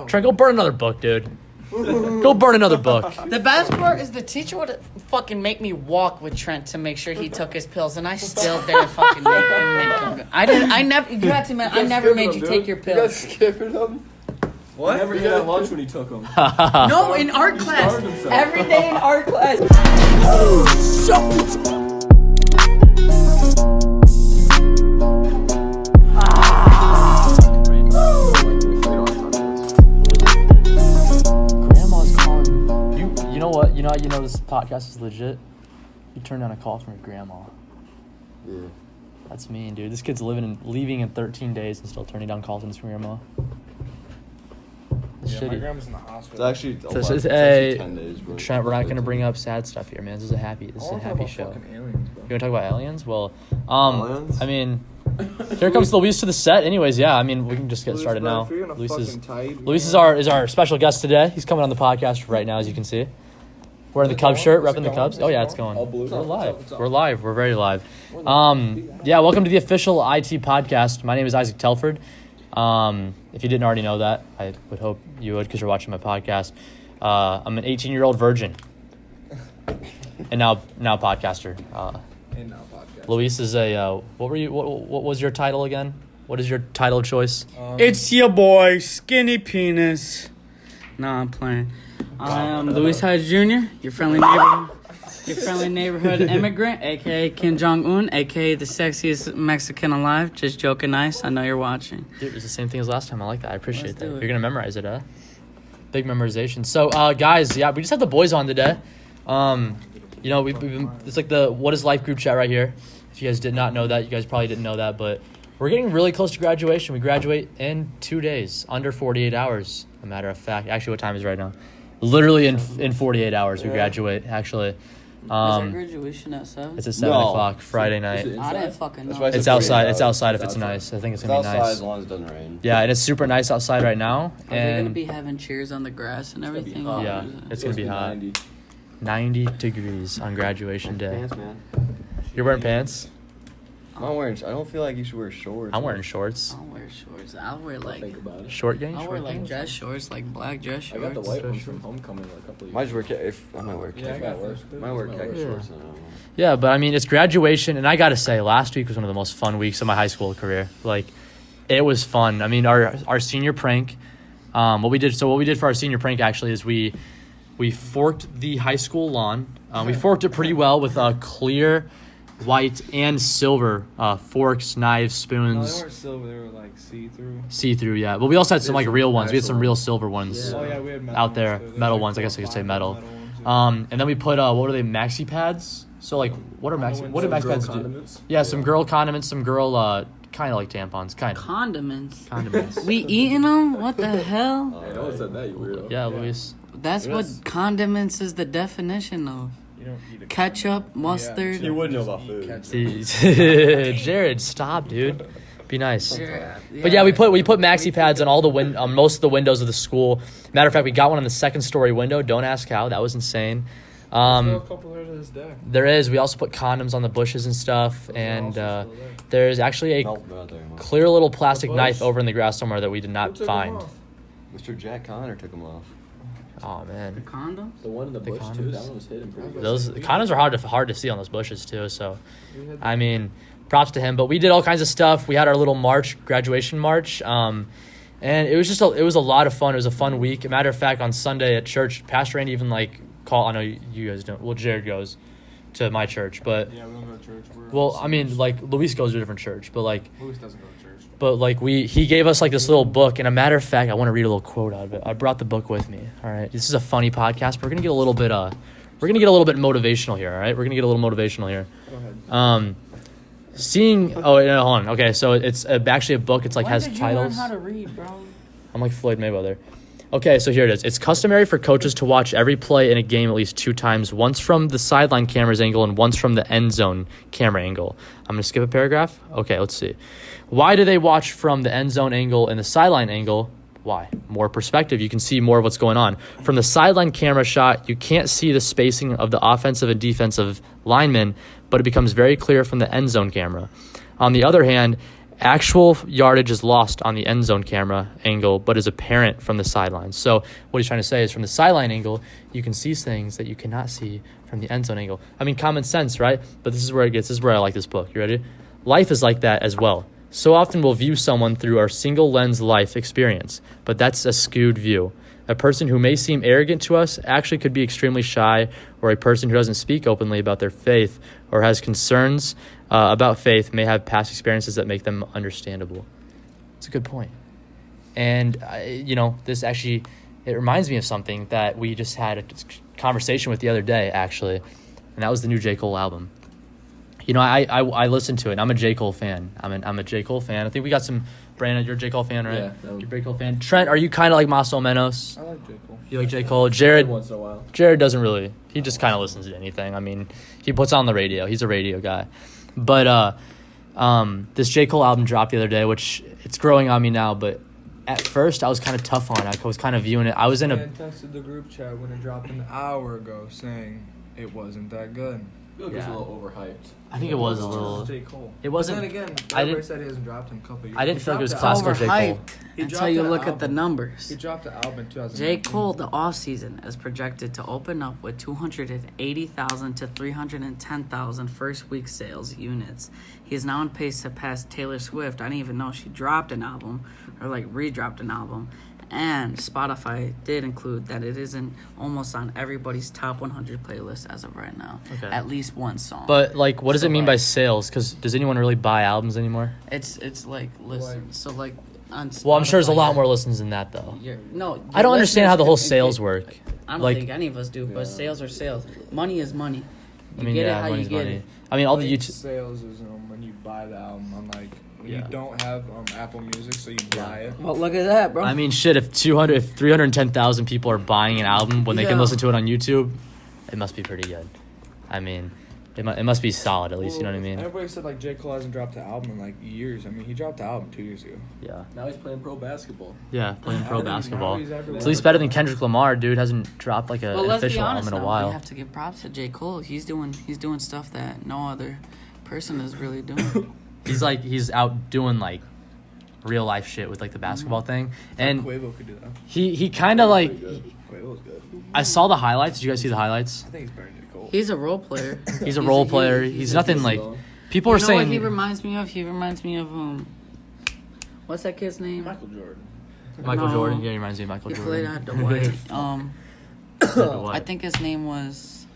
Trent, go burn another book, dude. Go burn another book. The best part is the teacher would fucking make me walk with Trent to make sure he took his pills, and I still didn't fucking make him. I never. You had to admit, I never made you take your You guys pills. skipping them? What? Never He did had at lunch when he took them. No, in art class. starved himself. Every day in art class. Grandma's calling. You know what? You know this podcast is legit. You turned down a call from your grandma. Yeah. That's mean, dude. This kid's leaving in 13 days and still turning down calls from his grandma. It's Yeah, my shitty. grandma's in the It's hospital. actually This is 10 days, bro. Trent, we're not gonna bring up sad stuff here, man. This is a happy I wanna talk about show. fucking aliens, bro. You wanna talk about aliens? Well, Aliens? I mean, here comes Luis to the set. Anyways, yeah. I mean, we can just get Luis, started bro, now. if you're gonna Luis fucking type, is man. our special guest today. He's coming on the podcast right now, as you can see. Wearing the Cubs shirt, repping the Cubs. Oh yeah, it's going. All blue. We're live. What's up? We're live. We're very live. Yeah, welcome to the official IT podcast. My name is Isaac Telford. If you didn't already know that, I would hope you would because you're watching my podcast. I'm an 18-year-old virgin, and now podcaster. And now podcast. Luis is a what was your title again? What is your title of choice? It's your boy, Skinny Penis. Nah, I'm playing. I am Luis Hyde Jr., your friendly neighborhood immigrant, aka Kim Jong-un, aka the sexiest Mexican alive. Just joking, nice. I know you're watching. Dude, it's the same thing as last time. I like that. I appreciate Let's that. do it. You're gonna memorize it, huh? Big memorization. So, guys, yeah, we just had the boys on today. We've been, it's like the What Is Life group chat right here. If you guys did not know that, you guys probably didn't know that, but we're getting really close to graduation. We graduate in 2 days, under 48 hours. A matter of fact, actually, what time is it right now? Literally in 48 hours we graduate. Actually, Is our graduation at 7? it's at 7 o'clock Friday night. I didn't fucking know. That's why I said It's outside. 48 It's hours. outside if It's it's outside. nice. I think it's It's gonna be outside nice. as long as it doesn't rain. Yeah, and it's super nice outside right now. Are they gonna And be having cheers on the grass and everything? hot. yeah, it's gonna be hot. 90. 90 degrees on graduation day. Pants, man. You're wearing pants? I'm not wearing. I don't feel like you should wear shorts. I'm wearing shorts. I'll wear shorts. I'll wear like about it. Short gang? I'll Short wear like gang? dress shorts, like black dress I shorts. got the white ones from homecoming a couple of years. Might just wear I might wear Yeah, I khaki. got those. Might wear khaki Yeah. shorts. I don't know. Yeah, but I mean, it's graduation, and I gotta say, last week was one of the most fun weeks of my high school career. Like, it was fun. I mean, our senior prank, what we did for our senior prank actually is we forked the high school lawn. We forked it pretty well with clear, white, and silver forks, knives, No, they spoons. weren't silver. They were like see-through. See-through, yeah. But we also had some like real ones. We had some Actual- real silver ones. Oh yeah, we had metal Out there. ones, too. Metal They were ones, I guess I could say metal. ones, yeah. And then we put what are they, maxi pads? So like, what are maxi? What do maxi pads do? Condiments. Yeah, some girl condiments, some girl kind of like tampons, kind of Condiments. condiments. We eating them? What the hell? Hey, no one said that, you weirdo. Yeah, Luis. That's what condiments is the definition of. You don't eat a Ketchup, mustard. You would know about food. Jared, stop, dude. Be nice. But yeah, we put maxi pads on all the most of the windows of the school. Matter of fact, we got one on the second story window. Don't ask how. That was insane. Still a couple there to this day. There is. We also put condoms on the bushes and stuff, and also still there. there's actually a Nope, they're not there anymore. clear little plastic bush? knife over in the grass somewhere that we did Who not took 'em find. off? Mr. Jack Connor took them off. Oh man, Condoms? The one in the The bush too. condoms. That one was hidden pretty good. those condoms are hard to see on those bushes too. So, We had I mean, props to him. But we did all kinds of stuff. We had our little graduation march, and it was just it was a lot of fun. It was a fun week. Matter of fact, on Sunday at church, Pastor Andy even I know you guys don't. Well, Jared goes to my church, but Yeah, we don't go to church. I mean, like Luis goes to a different church, but like. Luis doesn't go to church. But like he gave us like this little book, and a matter of fact, I want to read a little quote out of it. I brought the book with me. All right, this is a funny podcast. But we're gonna get a little bit motivational here. All right, we're gonna get a little motivational here. Go ahead. Seeing. Oh, no, hold on. Okay, so it's actually a book. It's like When has did you titles. learn how to read, bro? I'm like Floyd Mayweather. Okay, so here it is. It's customary for coaches to watch every play in a game at least 2 times, once from the sideline camera's angle and once from the end zone camera angle. I'm going to skip a paragraph. Okay, let's see. Why do they watch from the end zone angle and the sideline angle? Why? More perspective. You can see more of what's going on. From the sideline camera shot, you can't see the spacing of the offensive and defensive linemen, but it becomes very clear from the end zone camera. On the other hand, Actual yardage is lost on the end zone camera angle, but is apparent from the sidelines. So what he's trying to say is from the sideline angle, you can see things that you cannot see from the end zone angle. I mean, common sense, right? But this is where it gets. This is where I like this book. You ready? Life is like that as well. So often we'll view someone through our single lens life experience, but that's a skewed view. A person who may seem arrogant to us actually could be extremely shy, or a person who doesn't speak openly about their faith or has concerns about faith may have past experiences that make them understandable. It's a good point. And, this actually, it reminds me of something that we just had a conversation with the other day, actually, and that was the new J. Cole album. I listened to it. I'm a J. Cole fan. I'm a J. Cole fan. I think we got some. Brandon, you're a J. Cole fan, right? Yeah. You're a J. Cole fan. Trent, are you kind of like Maso Menos? I like J. Cole. You like J. Cole? Jared Once in a while. doesn't really. He just kind of listens to anything. I mean, he puts on the radio. He's a radio guy. But this J. Cole album dropped the other day, which it's growing on me now. But at first, I was kind of tough on it. I was kind of viewing it. I was in Man texted the group chat when it dropped an hour ago saying it wasn't that good. I feel like it was a little overhyped. I think it was a It's little. J. Cole. It wasn't. But then again, I everybody didn't. said he hasn't dropped in a couple years. I didn't feel like it was He classical J. Cole. Overhyped He until dropped you an look at the album. numbers. He dropped the album in 2000. J. Cole, the offseason, is projected to open up with 280,000 to 310,000 first week sales units. He is now on pace to pass Taylor Swift. I didn't even know she dropped an album or re-dropped an album. And Spotify did include that it isn't almost on everybody's top 100 playlist as of right now. Okay. At least one song. But what does So, it mean by sales? Because does anyone really buy albums anymore? it's like listen. So on Well, I'm sure there's a Spotify, lot more listens than that, though. No, I don't understand how the whole listeners sales can- work. I don't Like- think any of us do, but sales are sales. Money is money. You I mean, get yeah, it how money's you get money. it. I mean, all the Like, YouTube. sales is when you buy the album. I'm like, when Yeah. you don't have Apple Music, so you buy it. Well, look at that, bro. I mean, shit. If 310,000 people are buying an album when they can Yeah. listen to it on YouTube, it must be pretty good. I mean, it must be solid at least. You know what I mean? Everybody said J. Cole hasn't dropped an album in years. I mean, he dropped the album 2 years ago. Yeah. Now he's playing pro basketball. Yeah, playing pro Now basketball. he's everywhere. It's at least better than Kendrick Lamar, dude. Hasn't dropped like Well, an let's be official honest album in a though. while. We have to give props to J. Cole. He's doing stuff that no other person is really doing. He's out doing real life shit with the basketball thing, and Quavo could do that. he kind of Quavo's good. I saw the highlights. Did you guys see the highlights? I think he's better than J. Cole. He's a role player. He's a role player. He's nothing people You are know saying. what he reminds me of? He reminds me of what's that kid's name? Michael Jordan. Michael No. Jordan. Yeah, he reminds me of Michael He Jordan. played at Dwight. Dwight. I think his name was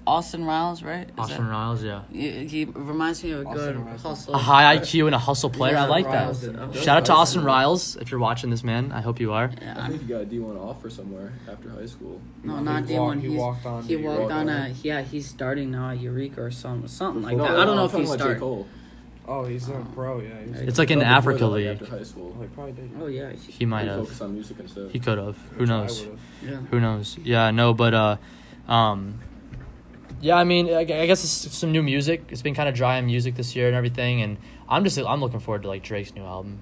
Austin Riles, right? Is Austin that- Riles, yeah. He reminds me of a good Austin Riles. hustle. A high IQ and a hustle player. I Yeah, like Riles. that. Shout out to Austin Riles if you're watching this, man. I hope you are. Yeah, I think he got a D1 offer somewhere after high school. no, He not walked- D1. he He's- walked on He to walked Eureka. on he's starting now at Eureka or something like No, that. I don't know I'm if talking he's about J. starting. Cole. Oh, he's a pro, yeah. It's like in No, before Africa that, League. After high school. He probably did. Oh yeah, He might He have. focused on music instead. He could have. Who Which I knows? would've. yeah. Who knows? Yeah, no, but yeah. I mean, I guess it's some new music. It's been kind of dry on music this year and everything, and I'm looking forward to Drake's new album.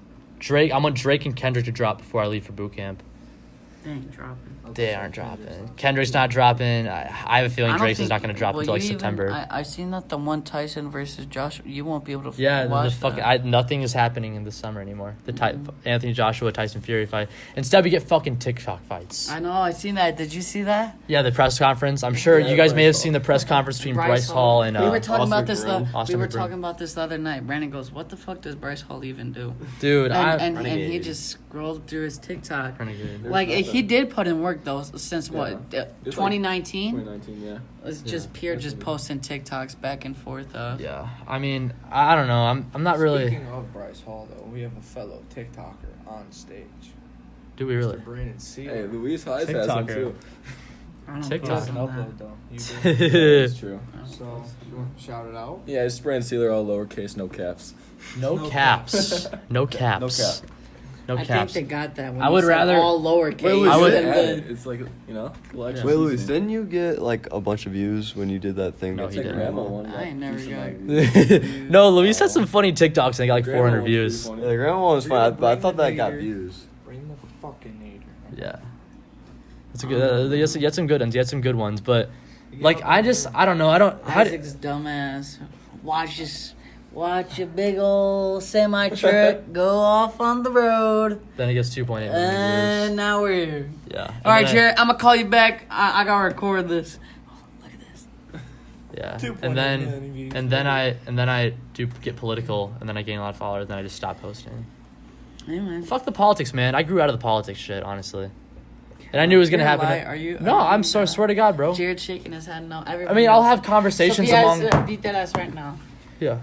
I want Drake and Kendrick to drop before I leave for boot camp. They ain't dropping. They aren't dropping. Kendrick's not dropping. I have a feeling I don't Drake's is think- not going to drop well, until you even- September. I seen that the one Tyson versus Josh. You won't be able to. Yeah, the watch fucking that. nothing is happening in the summer anymore. Anthony Joshua, Tyson Fury fight. Instead, we get fucking TikTok fights. I know. I seen that. Did you see that? Yeah, the press conference. I'm sure Yeah, you guys may have Bryce seen the press conference between Bryce Hall and we were talking Austin about this. McBroom. We Austin were McBroom. talking about this the other night. Brandon goes, "What the fuck does Bryce Hall even do?" dude. And he Renegade. just scrolled through his TikTok. Renegade. Like There's he nothing. did put in work though since Yeah. what It's 2019. 2019, yeah. It's just pure just posting TikToks back and forth. Yeah, I mean, I don't know. I'm not really. Speaking of Bryce Hall, though, we have a fellow TikToker on stage. Do we really? Mr. Brandon Sealer. Hey, Luis Highs has TikToker. him too. I don't TikTok. post Doesn't on that. upload, though. You do. That's true. So, you want to shout it out? Yeah, it's Brandon Sealer, all lowercase, no caps. No caps. No caps. No cap. No I caps. think they got that. When I you would said rather- all lowercase. Wait, I would- It's like, little extra Wait, Luis, seasoning. didn't you get a bunch of views when you did that thing? No, with he It's like didn't. grandma one. I ain't never Decent, got- No, Luis had some funny TikToks and they got Grandma 400 one's views. pretty Yeah, funny. the grandma one was fun, but I thought that got Hater. views. Bring the fucking nader. Yeah. It's a good. You had some good ones. You had some good ones, but I don't know. I don't. How do, Isaac's dumbass. Watch a big old semi truck go off on the road. Then it gets 2.8 million And views. now we're here. Yeah. All right, then- Jared, I'm gonna call you back. I gotta record this. Look at this. Yeah. 2.8 And million views. then I do get political, and then I gain a lot of followers, then I just stop posting. Hey, man. Fuck the politics, man. I grew out of the politics shit, honestly. And I knew it was gonna You're a happen. liar. Are you? No, are I'm you so I not? swear to God, bro. Jared shaking his head no. I mean, I'll have conversations among. Beat that ass right now. Yeah.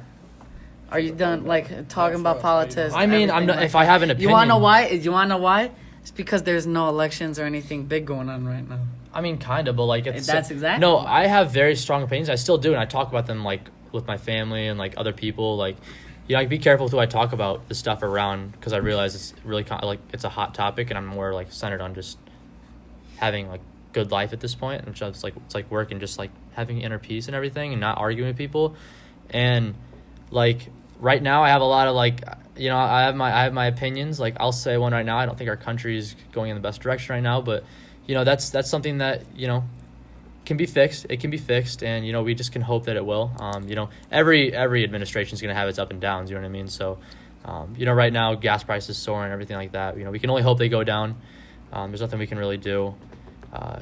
Are you done like talking about politics? I mean, I'm everything not. like If I have an opinion, You wanna know why? You wanna know why? It's because there's no elections or anything big going on right now. I mean, kind of, but like it's. That's exactly No, why. I have very strong opinions. I still do, and I talk about them like with my family and like other people. Like, you know, like be careful with who I talk about the stuff around because I realize it's really like it's a hot topic, and I'm more like centered on just having like good life at this point, and just like it's like work and just like having inner peace and everything, and not arguing with people, and like right now I have a lot of like, you know, I have my opinions. Like I'll say one right now. I don't think our country is going in the best direction right now, but you know that's something that, you know, can be fixed. It can be fixed, and you know we just can hope that it will. You know, every administration is going to have its up and downs. You know what I mean? So, you know, right now gas prices soaring, everything like that. You know, we can only hope they go down. There's nothing we can really do.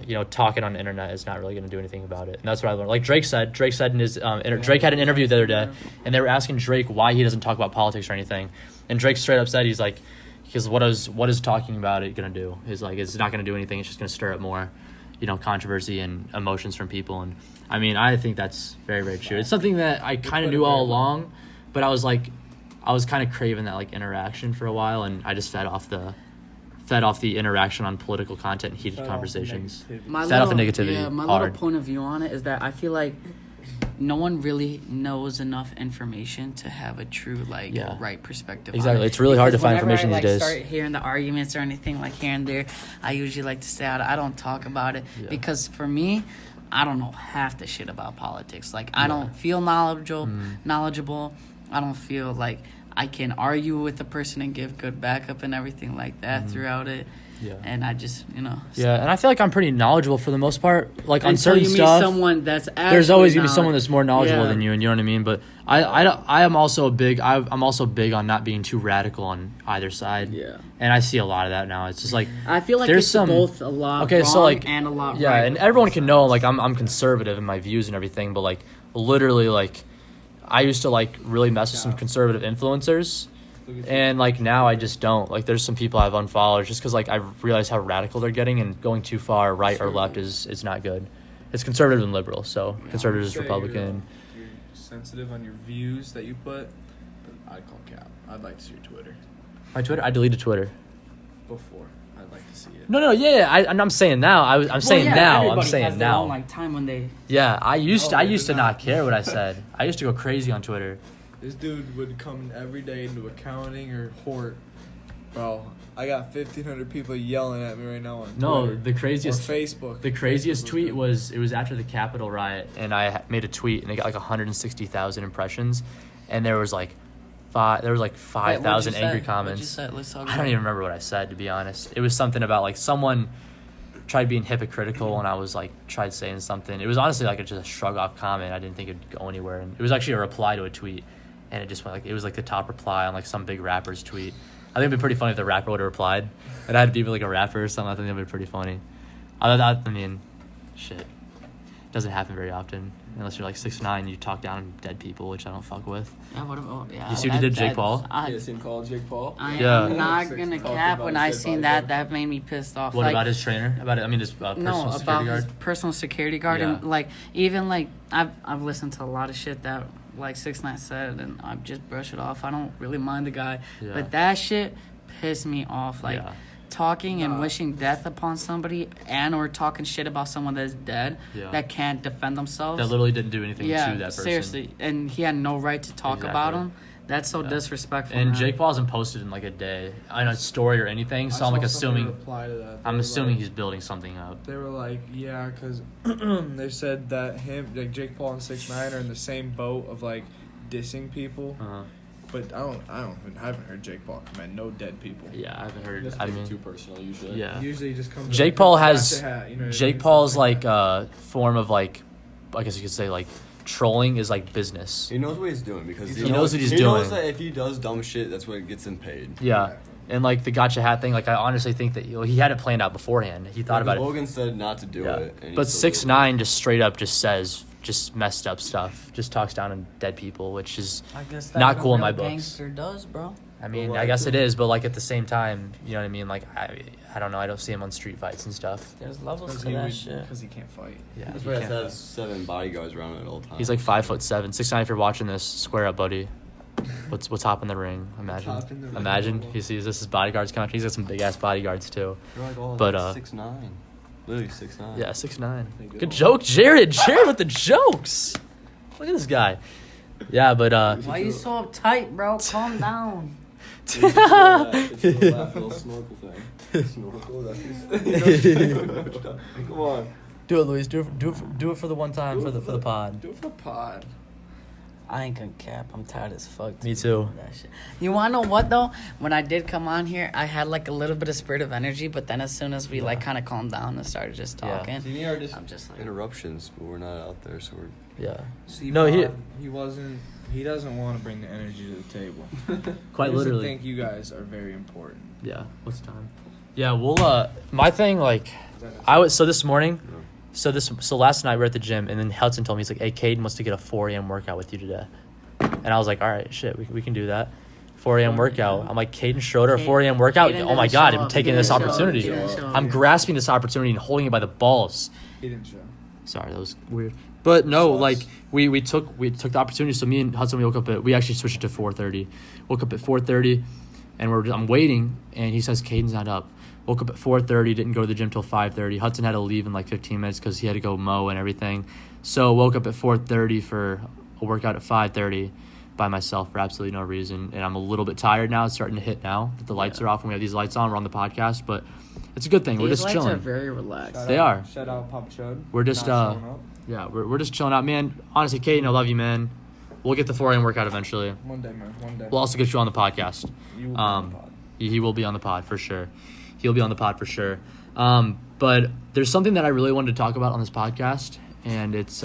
You know, talking on the internet is not really going to do anything about it, and that's what I learned. Like Drake said in his Drake had an interview the other day, and they were asking Drake why he doesn't talk about politics or anything, and Drake straight up said he's like, because what is talking about it going to do? He's like, it's not going to do anything. It's just going to stir up more, you know, controversy and emotions from people. And I mean, I think that's very, very true. It's something that I kind of knew all along, but I was kind of craving that like interaction for a while, and I just fed off the interaction on political content and heated conversations. My Fed off the negativity Yeah, my hard. little point of view on it is that I feel like no one really knows enough information to have a true Yeah. right perspective. Exactly. On it. It's really hard to Because find whenever information I, these days. Start hearing the arguments or anything like here and there, I usually like to stay out. I don't talk about it Yeah. because for me, I don't know half the shit about politics. Like I don't feel knowledgeable. I don't feel like I can argue with the person and give good backup and everything like that throughout it. Yeah. And I just, you know. Yeah, and I feel like I'm pretty knowledgeable for the most part. Like on Until certain you meet stuff, someone that's there's always actually gonna be someone that's more knowledgeable Yeah. than you, and you know what I mean. But I am also big. I'm also big on not being too radical on either side. Yeah. And I see a lot of that now. It's just like I feel like there's it's some both a lot okay, wrong so like and a lot yeah, right. and everyone can know like I'm conservative in my views and everything, but like literally like I used to like really mess with some conservative influencers. And like now I just don't. Like there's some people I've unfollowed just because like I realize how radical they're getting, and going too far right or left is not good. It's conservative and liberal. So conservative is Say Republican. You're sensitive on your views that you put, but I'd call cap. I'd like to see your Twitter My Twitter, I deleted Twitter. before. I'd like to see it. No, yeah. I'm saying now. I'm saying now. I'm saying now. Like time when they. Yeah, I used No, to they did not not. care what I said. I used to go crazy on Twitter. This dude would come every day into accounting or Hort. Bro, I got 1,500 people yelling at me right now on No, Twitter. the craziest Or Facebook. The craziest Facebook tweet good. was it was after the Capitol riot, and I made a tweet, and it got like 160,000 impressions, and there was like 5,000 angry comments. Let's talk I don't even remember what I said, to be honest. It was something about like someone tried being hypocritical, and I was like tried saying something. It was honestly like just a shrug off comment. I didn't think it'd go anywhere, and it was actually a reply to a tweet, and it just went like it was like the top reply on like some big rapper's tweet. I think it'd be pretty funny if the rapper would have replied, and I had to be like a rapper or something. I think that'd be pretty funny. I mean, shit, it doesn't happen very often unless you're like 6'9", you talk down dead people, which I don't fuck with. Yeah, what about, yeah, You see what he did to Jake Paul? You seen called Jake Paul? Yeah. I'm not gonna Talking cap. about When I shit seen about that, him. that made me pissed off. What like, about his trainer? His personal no, security about guard? his personal security guard, and Yeah. like even like I've listened to a lot of shit that like 6ix9ine said, and I just brush it off. I don't really mind the guy, Yeah. but that shit pissed me off. Like Yeah. talking and wishing death upon somebody, and or talking shit about someone that's dead Yeah. that can't defend themselves. That literally didn't do anything yeah, to that person. seriously, and he had no right to talk about Exactly. him. That's so Yeah. disrespectful. And man. Jake Paul hasn't posted in like a day on a story or anything, so I'm like assuming Reply to that. They I'm were assuming like- he's building something up. They were like, yeah, because they said that Jake Paul and 6ix9ine are in the same boat of like dissing people. Uh-huh. But I haven't heard Jake Paul commend no dead people. Yeah, I haven't heard. That's I too mean, personal usually. yeah. Usually he just comes. Jake up, Paul scratch has the hat, you know what I Jake mean? Paul's Something like form of like, I guess you could say like trolling is like business. He knows what he's doing because He knows what he's He knows doing. that if he does dumb shit, that's what gets him paid. Yeah. And like the gotcha hat thing, like I honestly think that he had it planned out beforehand. He thought about it. Logan said not to do Yeah. it. And he But still did it. 6ix9ine just straight up just says just messed up stuff. Just talks down on dead people, which is I guess Not what a cool in my real books. Gangster does, bro. I mean, Well, I like guess the- it is, but like at the same time, you know what I mean? Like I don't know, I don't see him on street fights and stuff. There's levels to that shit. Because he can't fight. Yeah. That's he why he has can't to have fight. 7 bodyguards around him at all times. He's like 5'7". 6ix9ine, if you're watching this, square up, buddy. What's hop in the ring? Imagine. Top in the ring. Imagine he sees this. His bodyguards coming. He's got some big ass bodyguards too. They're like all but, like uh, 6'9". Literally 6'9". Yeah, 6'9". Think Good it joke, Jared. Jared with the jokes. Look at this guy. Yeah, but Why you so uptight, bro? Calm down. It's a little laugh, it's a little laugh, a little snorkel thing. Snorkel, that's Come on. do it, Luis. Do it for the one time for the pod. Do it for pod. I ain't gonna cap. I'm tired as fuck. Me too. That shit. You wanna know what though? When I did come on here, I had like a little bit of spirit of energy, but then as soon as we like kind of calmed down and started just Yeah. talking, See, me are just I'm just like, Interruptions, but we're not out there, so we're. Yeah. See, No, he- he wasn't. He doesn't want to bring the energy to the table. Quite He doesn't literally. think you guys are very important. Yeah. What's time? Yeah. We'll. My thing, like, Is that I was so this morning. No. So last night we were at the gym, and then Hudson told me, he's like, "Hey, Caden wants to get a 4 a.m. workout with you today," and I was like, "All right, shit, we can do that." 4 a.m. workout. I'm like, Caden Schroeder, 4 a.m. workout. Caden Oh my didn't God, show I'm up. taking He this didn't show up. opportunity. He didn't show up. I'm grasping this opportunity and holding it by the balls. He didn't show. Sorry, that was weird. But no, Sauce. like we took the opportunity. So me and Hudson, we woke up we actually switched it to 4:30. Woke up at 4:30, and I'm waiting, and he says Caden's not up. Woke up at 4:30, didn't go to the gym till 5:30. Hudson had to leave in like 15 minutes because he had to go mow and everything. So woke up at 4:30 for a workout at 5:30 by myself for absolutely no reason, and I'm a little bit tired now. It's starting to hit now that the lights are off and we have these lights on. We're on the podcast, but it's a good thing. We're these just lights chilling. are very relaxed. They are. Shout out Papa Chud. We're just, Not showing up. Yeah, we're just chilling out, man. Honestly, Caden, I love you, man. We'll get the 4 a.m. workout eventually. One day, man. One day. We'll also get you on the podcast. You will be on the pod. He will be on the pod for sure. He'll be on the pod for sure. But there's something that I really wanted to talk about on this podcast, and it's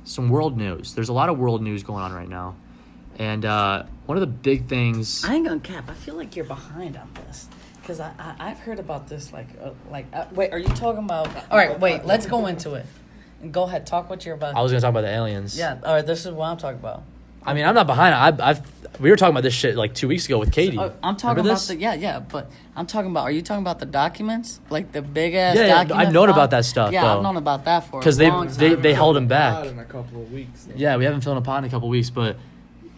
some world news. There's a lot of world news going on right now, and one of the big things. I ain't gonna cap. I feel like you're behind on this. Because I've heard about this, wait, are you talking about... All right, wait, let's go into it. Go ahead, talk what you're about. I was gonna talk about the aliens. Yeah, all right, this is what I'm talking about. I mean, I'm not behind. We were talking about this shit like 2 weeks ago with Katie. I'm talking Remember about this? but I'm talking about, are you talking about the documents? Like the big ass Yeah, document I've known file? about that stuff, Yeah, though. I've known about that for a Because long time. they held him back. Pod in a couple of weeks. though. Yeah, we haven't filmed a pod in a couple weeks, but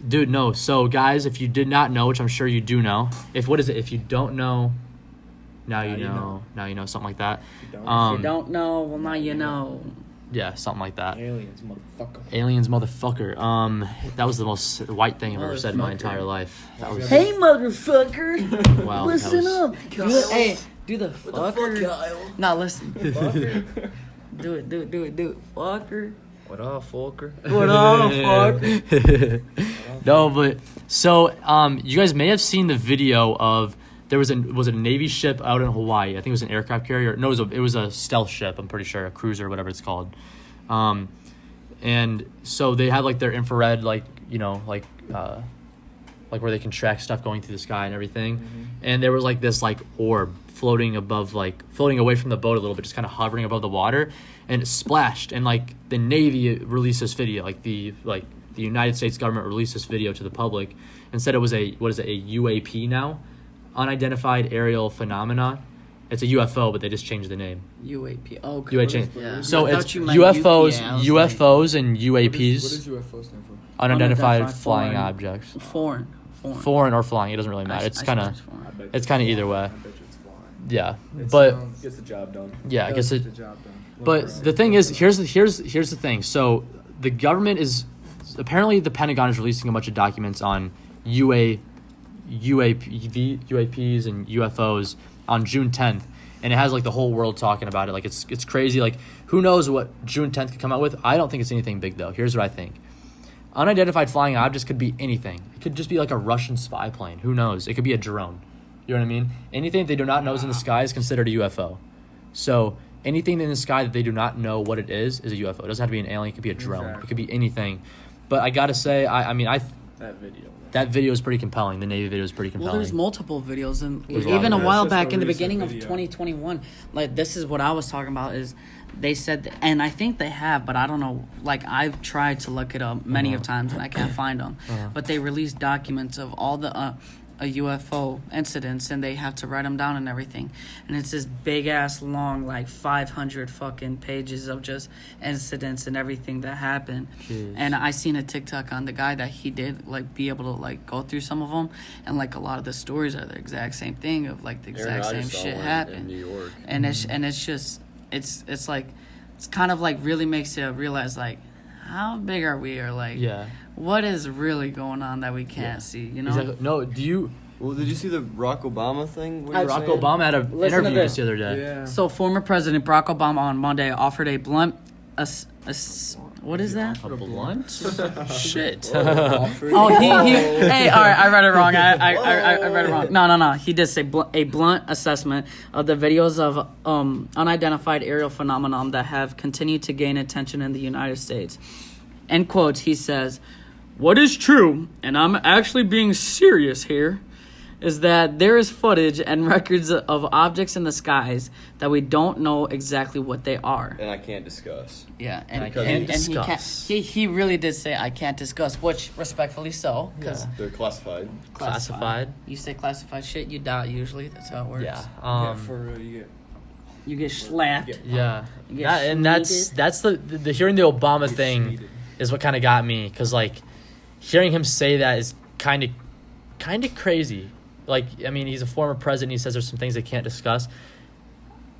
dude, no. So guys, if you did not know, which I'm sure you do know, if you don't know, now you know. Now you know, something like that. If you don't, If you don't know, well, now you know. Yeah, something like that. aliens, motherfucker. Aliens, motherfucker. That was the most white thing I've ever said in my Motherfucker. entire life. That was Hey, motherfucker! wow. Listen that was, up. Do the fucker. Nah, listen. Fucker. Do it. Fucker. What up, Folker? What up, fucker? No, but so you guys may have seen the video of was it a Navy ship out in Hawaii? I think it was an aircraft carrier. No, it was a stealth ship. I'm pretty sure, a cruiser, whatever it's called. And so they had like their infrared, like where they can track stuff going through the sky and everything. Mm-hmm. And there was like this like orb floating away from the boat a little bit, just kind of hovering above the water, and it splashed. And like the Navy released this video, the United States government released this video to the public and said it was a UAP now, unidentified aerial phenomenon. It's a UFO, but they just changed the name. UAP. Oh, okay. UAP. Yeah. So I thought it's you meant UFOs, yeah, I was UFOs and What UAPs, does UFO stand for? unidentified flying foreign- objects, Foreign. foreign or flying. It doesn't really matter. It's kind of I bet It's you kinda flying. either way. I bet you it's flying. yeah, It but. gets the job done. Yeah, I guess Does it- get the job done. But the thing is, here's the thing. So the government is apparently the Pentagon is releasing a bunch of documents on UAPs and UFOs on June 10th, and it has like the whole world talking about it. Like it's crazy. Like who knows what June 10th could come out with? I don't think it's anything big though. Here's what I think. Unidentified flying objects could be anything. It could just be like a Russian spy plane. Who knows? It could be a drone. You know what I mean? Anything they do not know is in the sky is considered a UFO. So anything in the sky that they do not know what it is a UFO. It doesn't have to be an alien. It could be a drone. Exactly. It could be anything. But I gotta say, that video is pretty compelling. The Navy video is pretty compelling. Well, there's multiple videos, and There's a lot even of a videos. while It's just back a in the recent beginning of video. 2021, like this is what I was talking about. Is they said, and I think they have, but I don't know. Like I've tried to look it up many of times, and I can't find them. But they released documents of all the UFO incidents, and they have to write them down and everything. And it's this big ass long, like 500 fucking pages of just incidents and everything that happened. Jeez. And I seen a TikTok on the guy that he did like be able to like go through some of them, and like a lot of the stories are the exact same thing of like the Aaron exact same Rodgers saw shit one in happened. New York. And it's just it's like it's kind of like really makes you realize like how big are we, or like Yeah. what is really going on that we can't see, you know? Exactly. No, do you? Well, did you see the Barack Obama thing? What you were Barack saying? Obama had an Listen to interview this. the other day. Yeah. So former President Barack Obama on Monday offered a blunt what is that? A blunt? Shit. Oh, he hey, all right, I read it wrong. I read it wrong. No. He did say a blunt assessment of the videos of unidentified aerial phenomenon that have continued to gain attention in the United States. End quotes, he says, "What is true, and I'm actually being serious here, is that there is footage and records of objects in the skies that we don't know exactly what they are." And I can't discuss. Yeah, I can't discuss. he really did say I can't discuss, which respectfully so, because They're classified. Classified. You say classified shit, you die usually. That's how it works. Yeah. Yeah, for real, you You get slapped. get Yeah. You get That, and that's schmeated. the hearing the Obama get thing schmeated. is what kind of got me, because like hearing him say that is kind of crazy. Like, I mean, he's a former president. He says there's some things they can't discuss.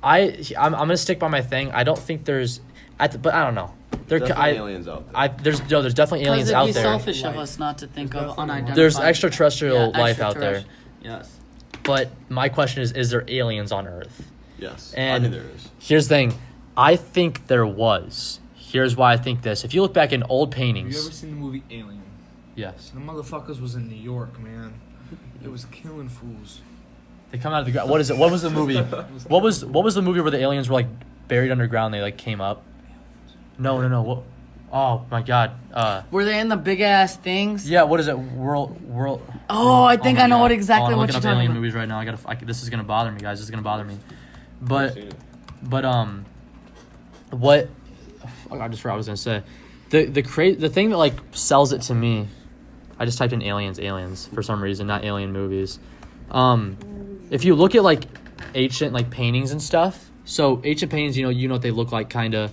I'm gonna stick by my thing. I don't think there's, but I don't know. Definitely aliens out there. There's definitely aliens out Because it'd be there. selfish of us not to think There's of definitely unidentified. There's extraterrestrial Yeah, life out there. extraterrestrial. Yes. But my question is there aliens on Earth? Yes. And I think there is. Here's the thing. I think there was. Here's why I think this. If you look back in old Have you paintings. ever seen the movie Alien? Yes. The motherfuckers was in New York, man. It was killing fools. They come out of the ground. What is it? What was the movie? What was the movie where the aliens were like buried underground? They like came up. No. What? Oh my God. Were they in the big ass things? Yeah. What is it? World. Oh, I think my I know God. what exactly I'm what looking you're up talking alien about. movies right now. This is gonna bother me, guys. This is gonna bother me. I've But seen it. what? I just forgot what I was gonna say. The thing that like sells it to me. I just typed in aliens for some reason, not alien movies. If you look at like ancient like paintings and stuff, so ancient paintings, you know what they look like, kind of.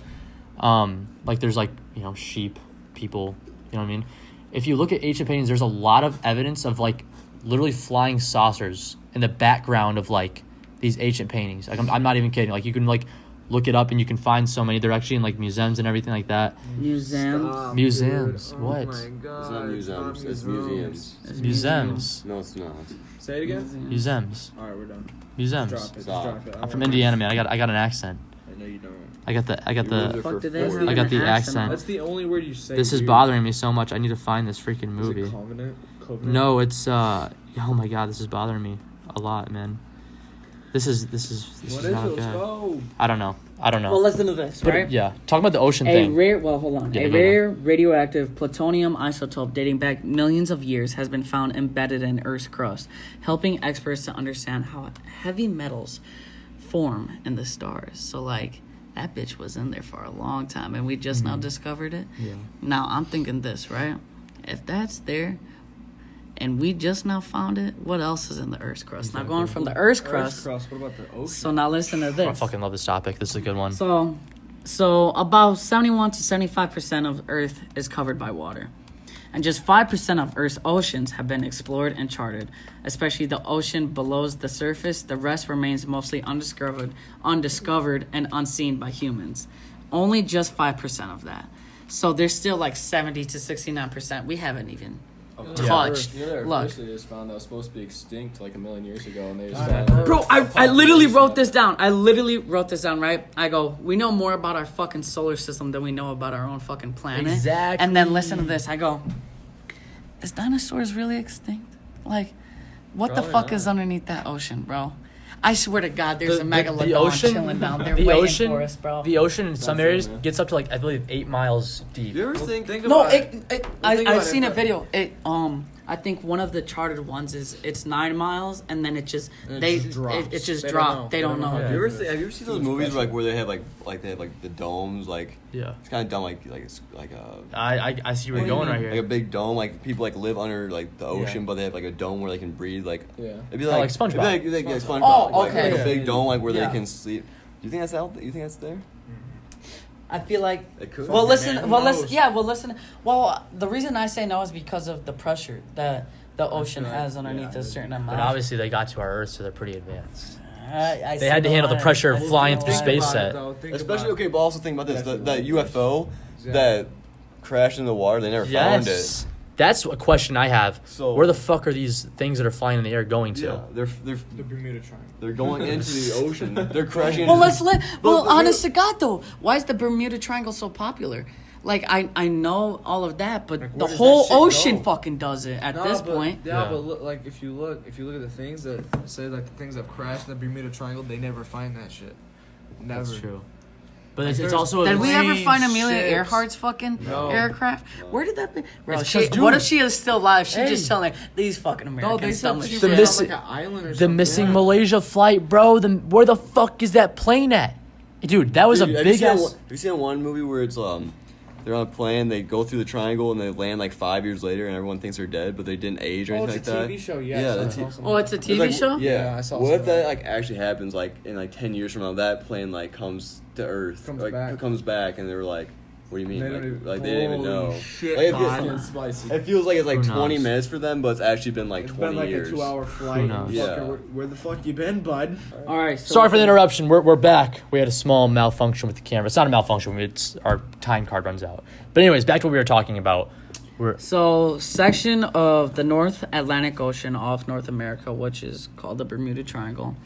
Like there's like sheep, people. You know what I mean? If you look at ancient paintings, there's a lot of evidence of like literally flying saucers in the background of like these ancient paintings. Like I'm not even kidding. Like you can like look it up and you can find so many. They're actually in like museums and everything like that. Museums. Stop, Museums, dude. what? Oh my God. It's not museums. It's museums. Museums. No, it's not. Say it again. Museums. All right, we're done. Museums. Drop it. Just Stop. drop it. I'm from Indiana, man. I got an accent. I know you don't. I got You lived the. there Fuck, for do they 40 I got the An accent. That's the only word you say. This is dude. bothering me so much. I need to find this freaking Is movie. it Covenant? No, it's oh my God, this is bothering me a lot, man. This is What is not it? Let's good. go. I don't know. Well, listen to this, But, right? yeah, talk about the ocean A thing. rare, well, hold on. Yeah, A no. rare radioactive plutonium isotope dating back millions of years has been found embedded in Earth's crust, helping experts to understand how heavy metals form in the stars. So, like, that bitch was in there for a long time, and we just now discovered it. Yeah. Now, I'm thinking this, right? If that's there, and we just now found it, what else is in the Earth's crust? Now, going from the Earth's crust, What about the ocean? so now listen to this. I fucking love this topic. This is a good one. So about 71 to 75% of Earth is covered by water. And just 5% of Earth's oceans have been explored and charted, especially the ocean below the surface. The rest remains mostly undiscovered and unseen by humans. Only just 5% of that. So there's still like 70 to 69% we haven't even touched. Look. They just found that was supposed to be extinct like a million years ago, and they just found Bro, I literally wrote this down. Right? I go, we know more about our fucking solar system than we know about our own fucking planet. Exactly. And then listen to this. I go, is dinosaurs really extinct? Like, what the Probably fuck not. is underneath that ocean, bro? I swear to God, there's a The megalodon ocean- chilling down there the waiting ocean- for us, bro. The ocean in some That's it, areas man. gets up to like I believe 8 miles deep. Do you ever think? No, about it. I've about seen it, a but- video. I think one of the charted ones is it's 9 miles, and then it just And it they just drops. it just They don't dropped. know. They don't know. how to Have do you ever it. have you ever seen those movies where they have like they have like the domes like Yeah. it's kind of dumb like it's like a I see where What you're do you going right mean? here. like a big dome like people like live under like the ocean but they have like a dome where they can breathe like Yeah. it'd be Oh, like like SpongeBob. It'd be like, yeah, SpongeBob. Oh, Like, okay. like a big dome like where Yeah. they can sleep. You think that's out? You think that's there? I feel like. It could. Well, listen. Man, Well, who listen. knows? Yeah. Well, listen. Well, the reason I say no is because of the pressure that the ocean feel like- has underneath yeah, a certain amount. But obviously they got to our Earth, so they're pretty advanced. I They had to see handle the line. pressure of I see flying the through line. space Think set. about it, though. Think Especially about it. okay, but also think about this: Definitely. that UFO Exactly. that crashed in the water, they never found it. Yes. That's a question I have. So- Where the fuck are these things that are flying in the air going to? Yeah, they're The Bermuda Triangle. they're going into the ocean. They're crashing. Well, into let's the- let. But- Well, but- honest to God, though, why is the Bermuda Triangle so popular? Like, I know all of that, but Like, the where does whole that shit ocean go? fucking does it at this point. Yeah, Yeah. but look, like if you look at the things that say like the things that crashed in the Bermuda Triangle, they never find that shit. Never. That's true. But it's There's- also Did we ever planes, find Amelia ships. Earhart's fucking No. aircraft? Where did that be? Bro, It's she, 'cause, what dude- if she is still alive? She Hey. just telling like, these fucking No, Americans. they said dumb as she shit. The was missing- on like an island or the something. missing Yeah. Malaysia flight, bro. Where the fuck is that plane at? Dude, that was Dude, a have you big seen ass. Have you seen one movie where it's they're on a plane, they go through the triangle and they land like 5 years later and everyone thinks they're dead, but they didn't age or Oh, anything it's like a that. TV show. Yeah, Yeah, that's awesome. Oh, it's a It's TV like- show? Yeah, I saw what some if of that that. like actually happens like in like 10 years from now that plane like comes to Earth comes back and they were like, what do you mean? They Like, don't even- like they didn't even Holy know. shit, Like, man. It's spicy. it feels like it's like Who 20 knows? minutes for them, but it's actually been like It's 20 been like years. a 2-hour flight. knows? Yeah. Fucker, where the fuck you been, bud? All right. So Sorry for the interruption. We're back. We had a small malfunction with the camera. It's not a malfunction. It's our time card runs out. But anyways, back to what we were talking about. So, section of the North Atlantic Ocean off North America, which is called the Bermuda Triangle,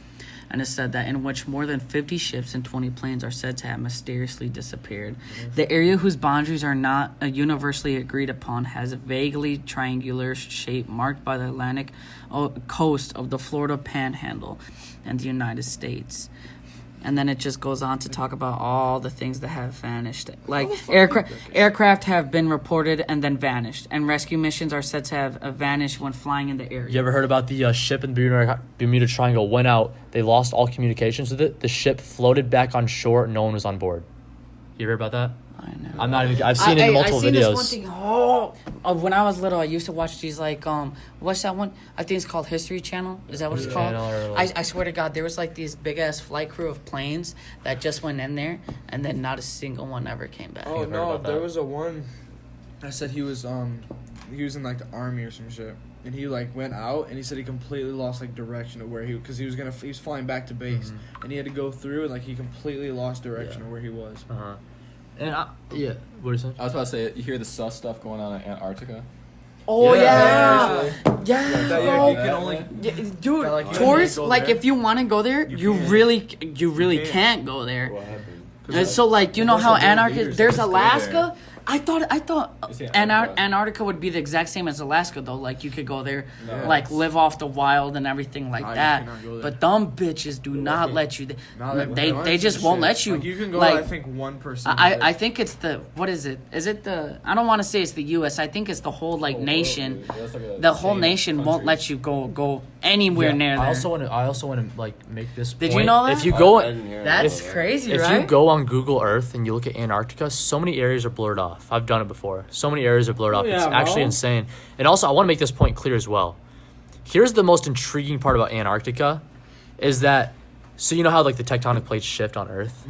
and it said that in which more than 50 ships and 20 planes are said to have mysteriously disappeared. The area whose boundaries are not universally agreed upon has a vaguely triangular shape marked by the Atlantic coast of the Florida Panhandle and the United States. And then it just goes on to talk about all the things that have vanished. Like aircraft have been reported and then vanished. And rescue missions are said to have vanished when flying in the area. You ever heard about the ship in the Bermuda Triangle went out? They lost all communications with it. The ship floated back on shore. And no one was on board. You ever heard about that? I know. I'm not even. I've seen it in multiple I seen videos. This one thing. When I was little, I used to watch these like what's that one? I think it's called History Channel. Is that what it's called? Channel or, like- I swear to God, there was like these big ass flight crew of planes that just went in there, and then not a single one ever came back. Oh I've heard no, about there that. was a one. I said he was in like the army or some shit, and he like went out and he said he completely lost like direction of where he because he was flying back to base and he had to go through and like he completely lost direction of where he was. Uh-huh. And yeah, what is it? I was about to say, you hear the sus stuff going on in Antarctica? Oh Yeah. yeah, That, yeah, bro. you can only. Yeah, dude, That, like, you tourists, can't go like there. if you want to go there, you can't. really You can't. can't go there. What happened? And so, like, you know There's how some good Antarctica, leaders there's that just go Alaska. there. I thought It's Antarctica. Antarctica would be the exact same as Alaska though. Like you could go there, No. like live off the wild and everything like Nah, you that. cannot go there. But dumb bitches do not let you. Not like They once just and won't shit. let you. Like you can go. Like, I think 1%. I think it's the what is it? Is it the? I don't want to say it's the U.S. I think it's the whole like nation. The whole nation won't let you go anywhere near there. I also want to like make this. Did you point. know that? If you go, I didn't hear That's that. crazy, if right? you go on Google Earth and you look at Antarctica, so many areas are blurred off. I've done it before. So many areas are blurred off. It's yeah, actually bro. insane. And also, I want to make this point clear as well. Here's the most intriguing part about Antarctica, is that so you know how like the tectonic plates shift on Earth.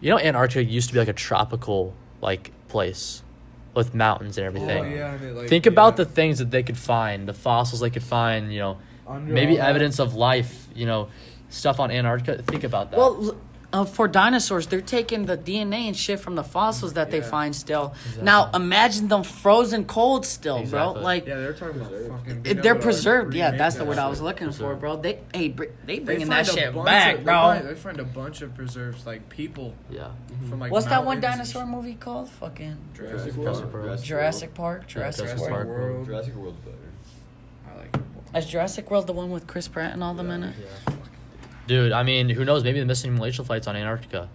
You know, Antarctica used to be like a tropical like place with mountains and everything. Oh, yeah, and it, like, Think about the things that they could find, the fossils they could find. You know, Under maybe all that. evidence of life. You know, stuff on Antarctica. Think about that. Well, for dinosaurs, they're taking the DNA and shit from the fossils that they Yeah. find still. Now, imagine them frozen cold still, bro. Exactly. Like, Yeah, they're talking about fucking. they're preserved. Yeah, that's the remake word that I was shit. looking for, bro. They They bringing find that a shit bunch back, of- bro. They find a bunch of preserves, like people yeah. from like. What's that one mountains and dinosaur movie called? Fucking Jurassic World. World. Jurassic Park. Jurassic Jurassic World. Park. World. Jurassic World's better. I like it. Is Jurassic World the one with Chris Pratt and all them in it? Yeah. Dude, I mean, who knows? Maybe the missing Malaysia flight's on Antarctica.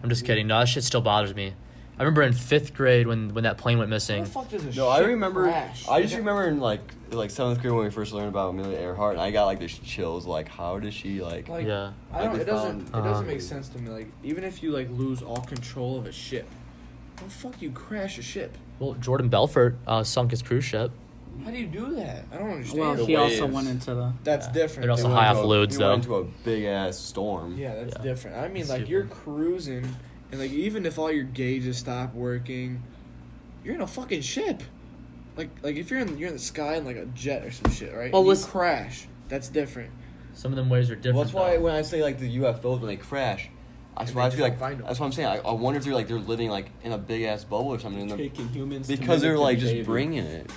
I'm just kidding. No, that shit still bothers me. I remember in 5th grade when that plane went How missing. the fuck does a No, ship I remember. crash? I just remember in like 7th grade when we first learned about Amelia Earhart, and I got like this chills. Like, how does she like? Like, Yeah. I don't. Like, It they doesn't. found- It doesn't make sense to me. Like, even if you like lose all control of a ship, how the fuck do you crash a ship? Well, Jordan Belfort sunk his cruise ship. How do you do that? I don't understand. Well, The he also waves. went into the. That's different. They're also than- high off Into a- fluids, we went though. into a big ass storm. Yeah, that's Yeah. different. I mean, like Super. you're cruising, and like even if all your gauges stop working, you're in a fucking ship. Like if you're in the sky in like a jet or some shit, right? Well, And you listen- crash. That's different. Some of them waves are different. Well, that's why though. when I say like the UFOs when they crash, that's And why they I just feel don't like find 'em. that's what I'm saying. I wonder if they're living like in a big ass bubble or something. Taking humans to Because they're mimic like their just behavior. bringing it.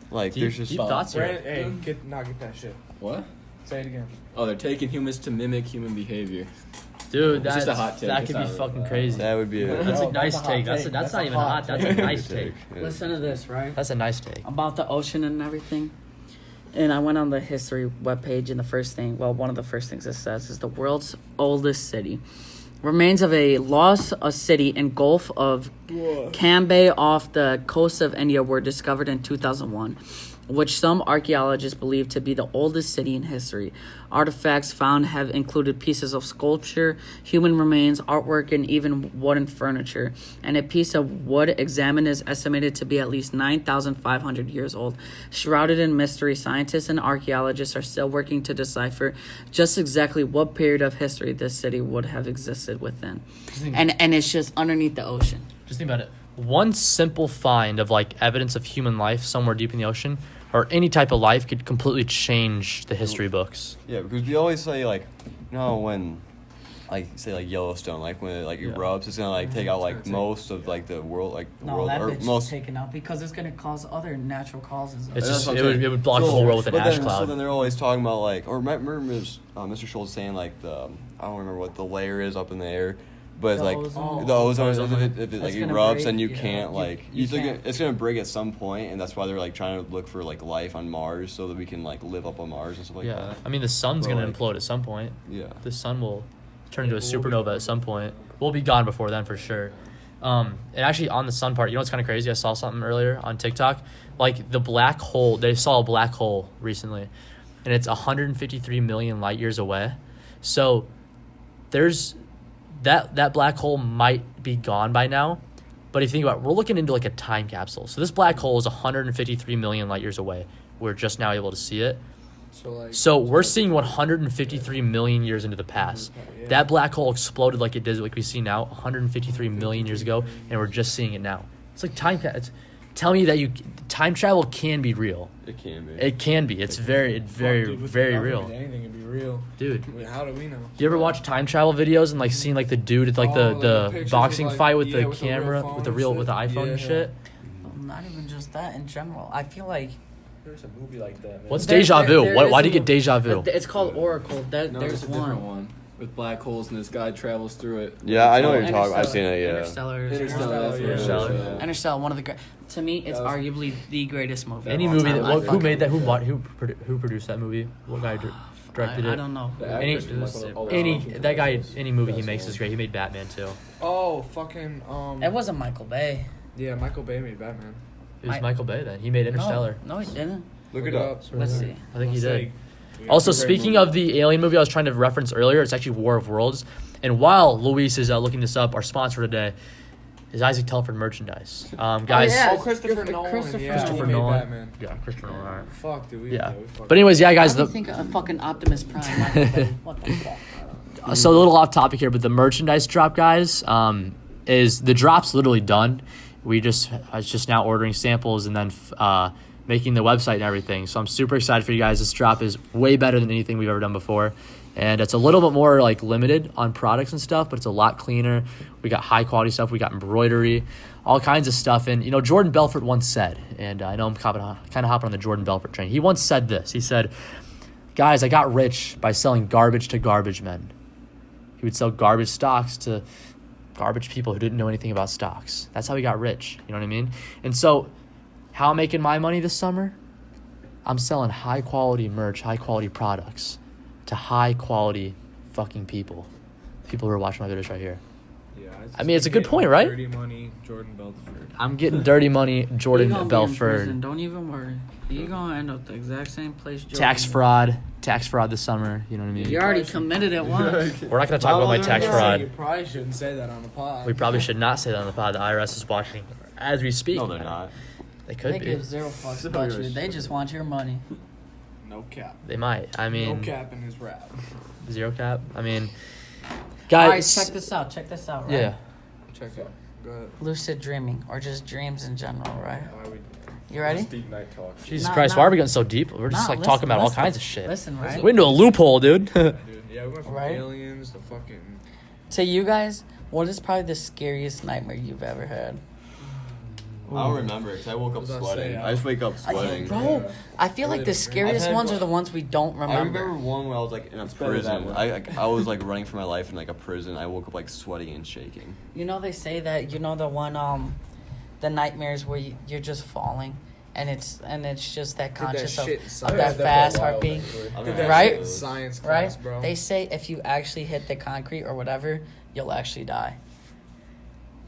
Like Deep- there's just deep thoughts here. Brandon, hey, get that shit. What? Say it again. Oh, they're taking humans to mimic human behavior. Dude, It's that's just a hot take. that It's could be not really fucking bad. crazy. that would be a That's No, a nice that's a hot take. That's take. that's That's not a even hot hot. That's a take. nice take. Yeah. Listen to this, right? That's a nice take. About the ocean and everything. And I went on the history webpage, and the first thing, well, one of the first things it says is the world's oldest city. Remains of a lost city in Gulf of Cambay off the coast of India were discovered in 2001, which some archaeologists believe to be the oldest city in history. Artifacts found have included pieces of sculpture, human remains, artwork, and even wooden furniture. And a piece of wood examined is estimated to be at least 9,500 years old. Shrouded in mystery, scientists and archaeologists are still working to decipher just exactly what period of history this city would have existed within. And it's just underneath the ocean. Just think about it. One simple find of like evidence of human life somewhere deep in the ocean, or any type of life, could completely change the history books. Yeah, because we always say like, you know, when like say like Yellowstone, like when it like Yeah. erupts, it's gonna like take out like most of like the world, like the No, world that or bitch is most. taken out because it's going to cause other natural causes. It's That's just what it I'm would, saying. it would block the whole world with an but ash then, cloud. So then they're always talking about like, or remember Mr. Schultz saying like the I don't remember what the layer is up in the air, but it's The like ozone. the ozone Ozone. if it That's like gonna erupts break, and you yeah. can't You- like you think can't. it's gonna break at some point, and that's why they're like trying to look for like life on Mars so that we can like live up on Mars and stuff like Yeah, that. I mean the sun's But, gonna like- implode at some point. Yeah. The sun will turn into a We'll be supernova gone at some point. We'll be gone before then for sure. And actually on the sun part, you know what's kind of crazy? I saw something earlier on TikTok. Like the black hole, they saw a black hole recently, and it's 153 million light years away. So there's that black hole might be gone by now. But if you think about it, we're looking into like a time capsule. So this black hole is 153 million light years away. We're just now able to see it. So like. So we're seeing 153 million years into the past. Yeah. That black hole exploded like it did, like we see now, 153 million years ago, and we're just seeing it now. It's like it's tell me that time travel can be real. It can be. It can be. It's very, very, very real, Anything can be real. dude. I mean, how do we know? Do you ever watch time travel videos and like seeing like the dude at like Oh, like the the pictures boxing of, like, fight with yeah, the with the real camera phone with the and real shit? with the iPhone and Yeah. shit? Not even just that in general. I feel like There's a movie like that, man. What's There- deja there- vu? there Why is do a you get mo- deja vu? it's called Oracle. No, There's it's a different one. one with black holes and this guy travels through it. Yeah, I know what you're Interstellar. talking. I've seen it. Yeah. Interstellar. Interstellar. That's what it is, Interstellar. yeah. Interstellar, one of the great. To me, it's That was- arguably the greatest movie. Any of all movie time. that I who fucking- made that? Who produced that movie? What guy directed I it? don't know. The Any- actress was like all the Any Washington that guy, Post. any movie he Best makes one. is great. He made Batman too. Oh, fucking. It wasn't Michael Bay. Yeah, Michael Bay made Batman. It was I- Michael Bay then. He made Interstellar. No, he didn't. Look it up. Let's see. I think he Let's did. say- Also, Great speaking movie. of the Alien movie I was trying to reference earlier, it's actually War of Worlds. And while Luis is looking this up, our sponsor today is Isaac Telford merchandise. Guys, yeah. Oh, Christopher Nolan. Christopher yeah, Christopher he made Nolan. Batman. Yeah, Christopher Nolan. All right. Fuck, dude. Yeah. we fucked But anyways, yeah, guys. I think a fucking Optimus Prime. Michael Bay. What the fuck? So a little off topic here, but the merchandise drop, guys, is the drop's literally done. I was just now ordering samples and then making the website and everything. So I'm super excited for you guys. This drop is way better than anything we've ever done before. And it's a little bit more like limited on products and stuff, but it's a lot cleaner. We got high quality stuff. We got embroidery, all kinds of stuff. And, Jordan Belfort once said, and I know I'm kind of hopping on the Jordan Belfort train. He once said this. He said, guys, I got rich by selling garbage to garbage men. He would sell garbage stocks to garbage people who didn't know anything about stocks. That's how he got rich. You know what I mean? And so how I'm making my money this summer, I'm selling high quality merch, high quality products to high quality fucking people. People who are watching my videos right here. Yeah, I mean, it's a good point, right? Dirty money, Jordan Belfort. I'm getting dirty money, Jordan You gonna be in prison, Belfort. don't even worry. You gonna end up the exact same place. Jordan Tax is. fraud this summer. You know what I mean? You already committed it once. We're not gonna talk about my tax You fraud. probably shouldn't say that on the pod. We probably should not say that on the pod. The IRS is watching as we speak. No, they're not. They could They be. give zero fucks about you. They just want your money. No cap. They might. I mean, No cap in his rap. zero cap. I mean, All guys. right, check this out. Check this out. Right? Yeah. Check it. Go ahead. Lucid dreaming, or just dreams in general, right? Why we You ready? deep night talk. Jesus Nah, Christ, nah. why are we getting so deep? We're just Nah, like listen, talking about all listen. kinds of shit. Listen, right? We're into a loophole, dude. Dude, yeah, we went from Right? aliens to fucking. To you guys, what is probably the scariest nightmare you've ever had? I don't remember because I woke up What was I sweating. saying? I just wake up sweating. Bro, I feel like the scariest I've had ones one- are the ones we don't I remember remember. one where I was like in a better that prison. way. I was like running for my life in like a prison. I woke up like sweating and shaking. You know they say that the one the nightmares where you're just falling and it's just that Did that conscious shit in of science. that fast heartbeat, I Did mean, that Right? shit in science right? class, bro. They say if you actually hit the concrete or whatever, you'll actually die.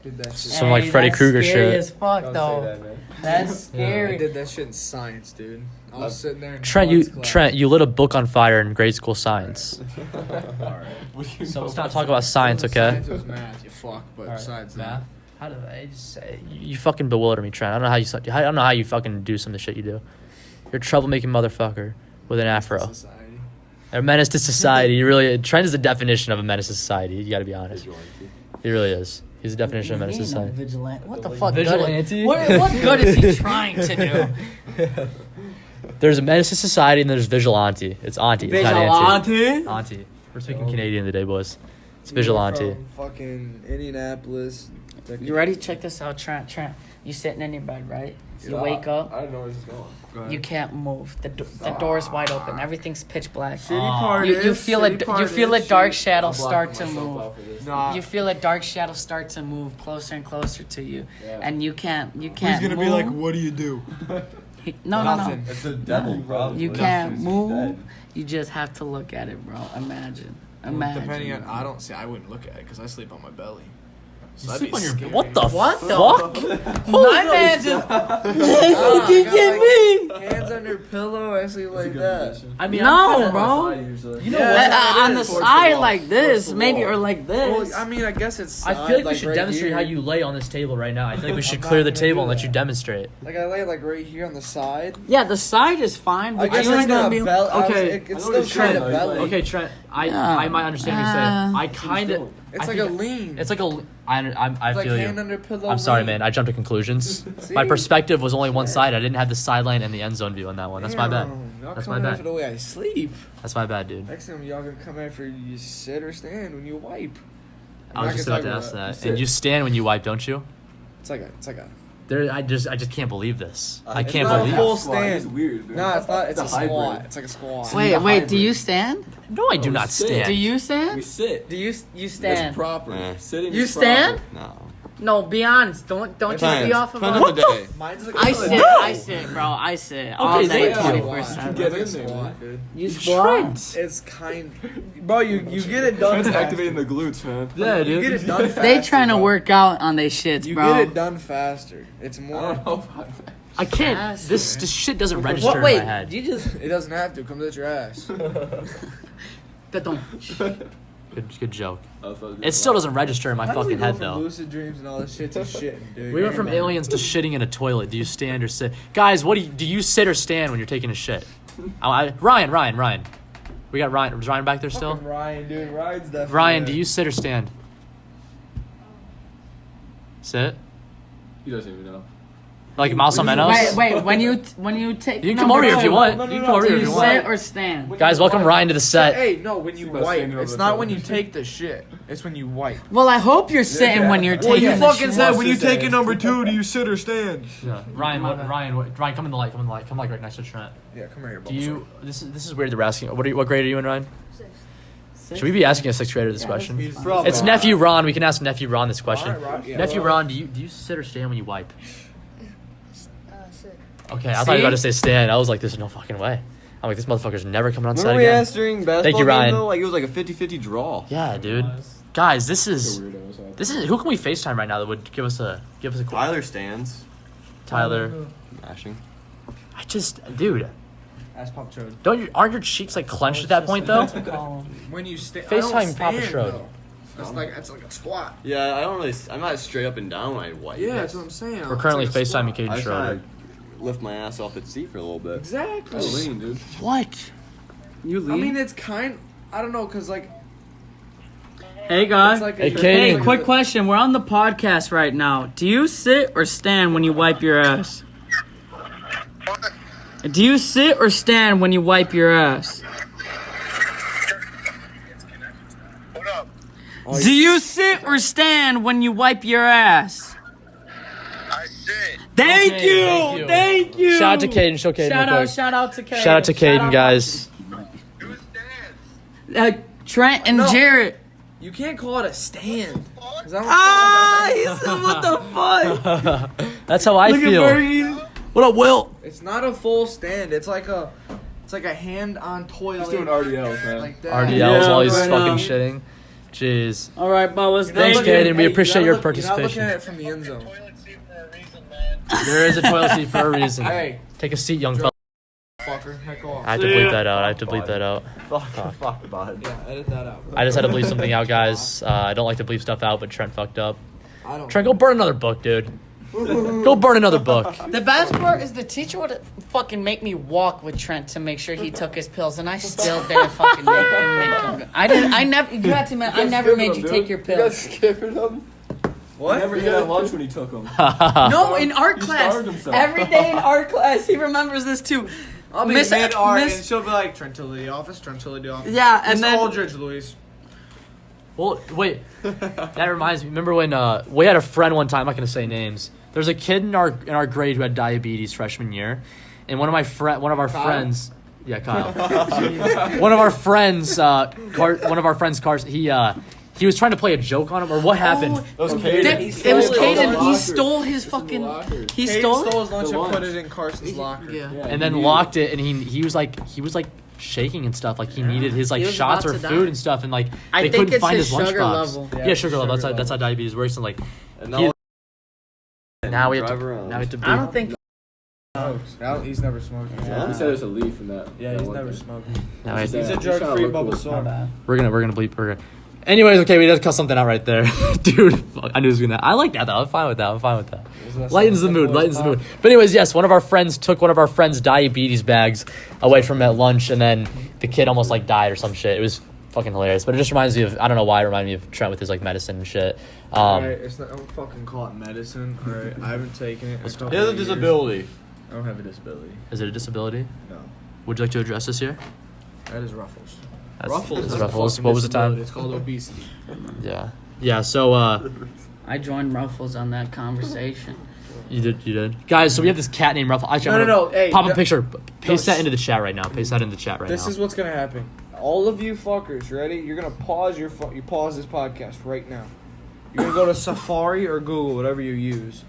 did that shit. Some, like, Hey, Freddy that's Krueger scary shit. as fuck Don't though. say that, man. That's I scary. did that shit in science, dude. I was sitting there in Bud's class. Trent, you lit a book on fire in grade school science. Alright. So let's not talk about science, okay? Science was math, you fuck. But besides that, How did I just say? You fucking bewilder me, Trent. I don't know how you fucking do some of the shit you do. You're a troublemaking motherfucker with an afro. society. A menace to society. You really. Trent is the definition of a menace to society. You got to be honest. He really is. He's the definition of a menace to He ain't no society. vigilante. What the fuck? Vigilante? What good is he trying to do? There's a menace to society and there's vigilante. It's auntie. It's not auntie. Vigilante. Auntie. We're speaking Canadian today, boys. It's vigilante. From fucking Indianapolis. You ready? Check this out, Trent. You sitting in your bed, right? You wake up. I don't know where this is going. You can't move. The door's wide open. Everything's pitch black. part You feel a dark shadow start to move. Nah. You feel a dark shadow start to move closer and closer to you, Yeah. and you can't. He's gonna move. be like, what do you do? No. Nothing. It's a devil, probably. You can't move. You just have to look at it, bro. Imagine. Depending on, I wouldn't look at it because I sleep on my belly. So that'd Sleep be on your scary. what the What the fuck? My man just. You get me. Hands under pillow, I sleep like that. I mean, No, bro. You know Yeah. what? On the side like this, maybe, or like Well, this. I mean, I guess it's. I feel like we side, should right demonstrate here. how you lay on this table right now. I feel like we should I'm clear not the gonna table do and let that. you demonstrate. Like I lay like right here on the side. Yeah, the side is fine, but I guess you it's ain't gonna not be. belly. Okay. It's I know still what he's kind trying of to- belly. Okay, Trent. I Yeah. might understand what you're saying. I kind of. It's like a lean. It's like a. I It's like feel hand you. under pillow. I'm sorry, lean. man. I jumped to conclusions. See? My perspective was only one side. I didn't have the sideline and the end zone view on that one. That's my bad. Damn, y'all That's coming my in bad. for the way I sleep. That's my bad, dude. Next time y'all gonna come in for you sit or stand when you wipe. I was not just gonna about to talk ask about that. that. And you stand when you wipe, don't you? It's like a. There, I just can't believe this. I It's can't not a believe. full Squat, it's stand. weird, dude. Nah, it's not. It's a hybrid. squat. It's like a squat. Wait. Do you stand? No, I do Oh, not sit. stand. Do you We stand? sit. Do you It's stand? proper. Eh. Sitting You is stand? No. No, be honest. Don't you be off of Depends us. on the day. Mine's like I sit, bro. I sit all day, thank you. 24/7. Get in It's there, like a man. squat, dude. You squat. Trent. It's kind. Bro, you get it done. Trent's faster. activating the glutes, man. Yeah, You dude. get it done faster. They trying to bro. work out on their shits, You bro. get it done faster. It's I more. don't know about that. I can't. Faster. This shit doesn't register What? in Wait, my head. you just. It doesn't have to. Comes at your ass. Good joke. That's what I was It still doesn't register in my How do we fucking go head from though. lucid dreams and all this shit to shitting, dude. We went from aliens to shitting in a toilet. Do you stand or sit? Guys, what do you sit or stand when you're taking a shit? Ryan. We got Ryan. Is Ryan back there still? Fucking Ryan, dude. Ryan's definitely. Ryan, do you sit or stand? Sit. He doesn't even know. Like Mouse on Menos? Wait. When you take. You can come over here if you want. You can come over Do here if you you sit want. or stand? Guys, welcome Ryan to the set. Hey, no, when you See about wipe. standing over It's the not toilet. when you take the shit. It's when you wipe. Well, I hope you're sitting when you're Well, taking. you the fucking shit. said when you Watch this take a ass. number 2, do you sit or stand? Yeah. Ryan, come in the light. Come like right next to Trent. Yeah, come here, Do you? This is weird. They're asking. What grade are you in, Ryan? Should we be asking a sixth grader this question? He's probably. It's nephew Ron. We can ask nephew Ron this question. Alright, Ron, yeah. Nephew Ron, do you sit or stand when you wipe? Sit. Okay, I thought you were about to say stand. I was like, there's no fucking way. I'm like, this motherfucker's never coming on set Remember we again. asked during basketball you, Ryan. game, though? Like, it was like a 50-50 draw. Yeah, dude. Guys, this The is weirdos. who can we FaceTime right now that would give us a call? Tyler stands. Tyler. Mashing. I just, dude, Ask Papa Chode. aren't your cheeks like clenched at that point though? When you stand, FaceTime Papa Schroed. It's like a squat. Yeah, I'm not straight up and down when I wipe. Yeah, that's what I'm saying. We're currently It's like a FaceTiming squat. Caden I just Schroeder. trying to lift my ass off the seat for a little bit. Exactly. I lean, dude. What? You leave. I mean, it's I don't know, cause like hey guys. it's like Hey, a, Kaden. Hey, like quick a- question. We're on the podcast right now. Do you sit or stand when you wipe your ass? Do you sit or stand when you wipe your ass? What up? Do you sit or stand when you wipe your ass? I sit. Thank Okay, you. thank you. Thank you. Shout out to Caden. Show Caden. Shout real out, quick. shout out to Caden. Shout out to Caden, guys. Who stands? Trent and No. Jarrett. You can't call it a stand. 'Cause I don't Ah, he said, what the fuck? That's how I Look feel. at Bergie. What up, Will? It's not a full stand. It's like a hand on toilet. He's doing RDLs, man. Like that. RDLs Yeah, while he's right fucking now. shitting. Jeez. All right, Bubba. You're not Thanks, looking at- Caden. We you're appreciate not your look- You're not participation. looking at it from the end zone. Toilet seat for a reason, man. There is a toilet seat for a reason. Hey, Take a seat, young fella. fucker, heck off. I have to bleep that out. I have to bleep that out. Fuck about it. Yeah, edit that out. I just had to bleep something out, guys. I don't like to bleep stuff out, but Trent fucked up. I don't. Trent, go burn another book, dude. Go burn another book. The best part is the teacher would fucking make me walk with Trent to make sure he took his pills, and I still didn't fucking make him. I didn't. I never. You had to. I never made you take your You guys pills. skipping them? What? Never ate at lunch when he took them. No, in art class. starved himself. Every day in art class, he remembers this too. I'll be Miss- mid art, Miss- and she'll be like, Trent to the office, Trent to the office. Yeah, and Miss then Aldridge, Luis. Well, wait. That reminds me. Remember when we had a friend one time? I'm not gonna say names. There's a kid in our grade who had diabetes freshman year, and one of our friends. Yeah, Kyle. one of our friends, Carson. He was trying to play a joke on him, or what happened? Oh, Those it was Caden. He lockers. stole his The fucking. lockers. He Caden stole stole it. his lunch The and put lunch. it in Carson's locker. Yeah. Yeah, And then he locked it, and he was like shaking and stuff, like he needed his like He was shots about or to food die. and stuff, and like I they think couldn't it's find his his sugar lunchbox. level. Yeah, sugar level. sugar That's how diabetes works, and like And He- now, now we have drive to around. now we have to I be. don't think. He's never smoked. Yeah. He said there's a leaf in that. Yeah, that he's one never thing. smoked. Now we have to- He's He's a trying to drug-free look bubble cool. soda. we're gonna bleep. Anyways, okay, we just cut something out right there, dude. Fuck, I knew it was gonna. I like that though. I'm fine with that. Lightens the mood. But anyways, yes, one of our friends took one of our friends' diabetes bags away from him at lunch, and then the kid almost like died or some shit. It was fucking hilarious. But it just reminds me of, I don't know why it reminded me of Trent with his like medicine and shit. Alright, it's not. Don't fucking call it medicine. Alright, I haven't taken it. in a couple He has a of years. disability. I don't have a disability. Is it a disability? No, Would you like to address this here? that is Ruffles. That's, Ruffles. that's has a Ruffles. fucking What was the disability. time? It's called obesity. Yeah. So I joined Ruffles on that conversation. you did. Guys, so we have this cat named Ruffles. Actually, I'm No. gonna Hey, pop a no- picture. Paste no, that into the chat right now. Paste that in the chat right This now. is what's gonna happen. All of you fuckers, ready? You're gonna pause you pause this podcast right now. You're gonna go to Safari or Google, whatever you use.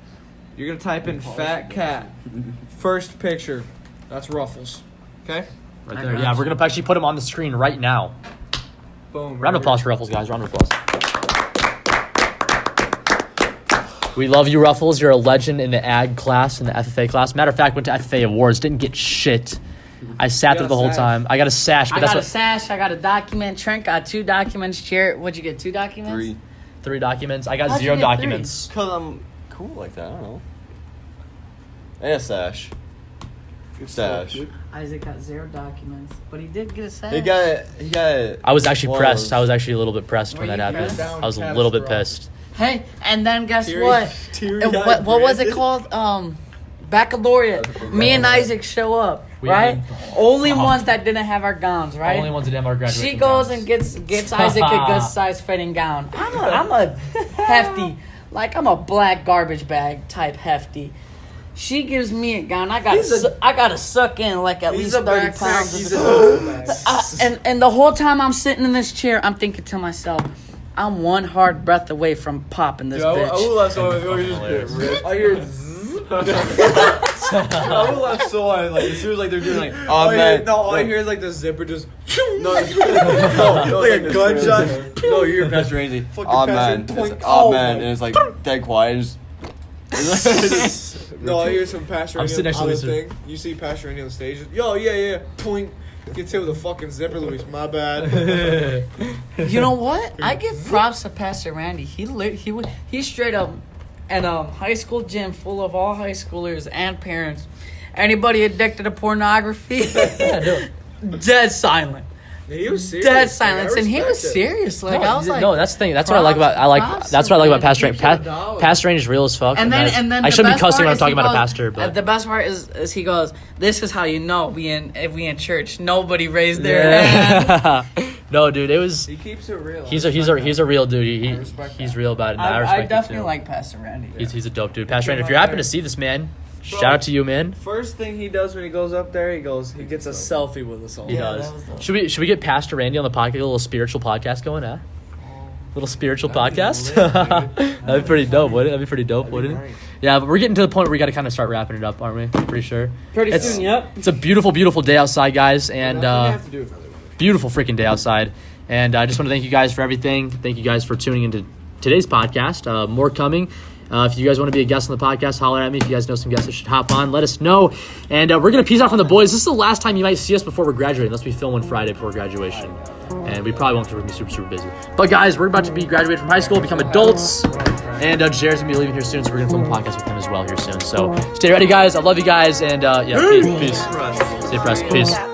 You're gonna type in fat cat. First picture. That's Ruffles. Okay? Right I there. got Yeah, you. we're gonna actually put him on the screen right now. Boom. Round of applause for Ruffles, guys. Round of applause. We love you, Ruffles. You're a legend in the ag class, in the FFA class. Matter of fact, went to FFA Awards, didn't get shit. I sat there got the a whole sash. time. I got a sash, but I that's got a what sash. I got a document. Trent got 2 documents. Jarrett, what'd you get? 2 documents? 3 documents. I got How'd you 0 get 3? documents. Because I'm cool like that. I don't know. And a sash. Good stash. Isaac got 0 documents, but he did get a sash. He got it. I was actually Close. pressed. I was actually a little bit pressed Were when that you happened. pressed? I was a little bit pissed. Hey, and then guess Teary- what? teary-eyed What was it Brandon. called? Baccalaureate. Me and Isaac show up, We right? did. Only ones that didn't have our gowns, right? Only ones that didn't have our graduating She goes gowns. and gets Isaac a good size fitting gown. I'm a hefty, like I'm a black garbage bag type hefty. She gives me a gown. I gotta suck in like at least 30 pounds. He's of a duffel bag. and the whole time I'm sitting in this chair, I'm thinking to myself, I'm one hard breath away from popping this bitch. That's what I was just Hilarious. I hear zzz. I would laugh so hard. Like as soon as like they're doing like, oh All man, I like, hear is like the zipper just no, like a gunshot. No, you hear Pastor Ramsey. Fucking Oh Pastor man, Twink. it's, oh Oh, man, my- and it's like dead quiet. And just, No, I hear some Pastor I'm Randy sitting next to on the Lisa. thing. You see Pastor Randy on the stage. Yo, yeah. Twink. Gets hit with a fucking zipper, Luis. My bad. You know what? I give props to Pastor Randy. He straight up in a high school gym full of all high schoolers and parents. Anybody addicted to pornography? Dead silent. He was serious. Dead man. I silence, and he was respect it. serious. Like I was like, no, that's the thing. That's what I like about props that's what I like about to Pastor Randy. Randy. Keeps it a dollar. Pastor Randy's real as fuck. And then I the shouldn't be best cussing when I'm part is talking he about a goes- pastor, but the best part is he goes, "This is how you know if we in church. Nobody raised their hand." no, dude, it was. He keeps it real. He's a real dude. I respect He's that. real about it. And I I respect it definitely too. like Pastor Randy. He's a dope dude. Pastor Randy, if you happen to see this man, shout out to you, man. First thing he does when he goes up there, he gets a selfie with us all. He Yeah, does. that was dope. Should we get Pastor Randy on the podcast? A little spiritual podcast going, huh? Little spiritual That'd be podcast. lit, That'd be pretty dope, wouldn't it? That'd be pretty dope, wouldn't it? Right. Yeah, but we're getting to the point where we got to kind of start wrapping it up, aren't we? Pretty sure. Pretty It's- soon, yep. It's a beautiful, beautiful day outside, guys, and We have to do another one. beautiful freaking day outside. And I just want to thank you guys for everything. Thank you guys for tuning into today's podcast. More coming. If you guys want to be a guest on the podcast, holler at me. If you guys know some guests that should hop on, let us know. And we're going to peace out from the boys. This is the last time you might see us before we're graduating, unless we film one Friday before graduation. And we probably won't because we're going to be super, super busy. But guys, we're about to be graduated from high school, become adults. And Jared's going to be leaving here soon, so we're going to film a podcast with him as well here soon. So stay ready, guys. I love you guys. And yeah, peace. Stay pressed. Peace.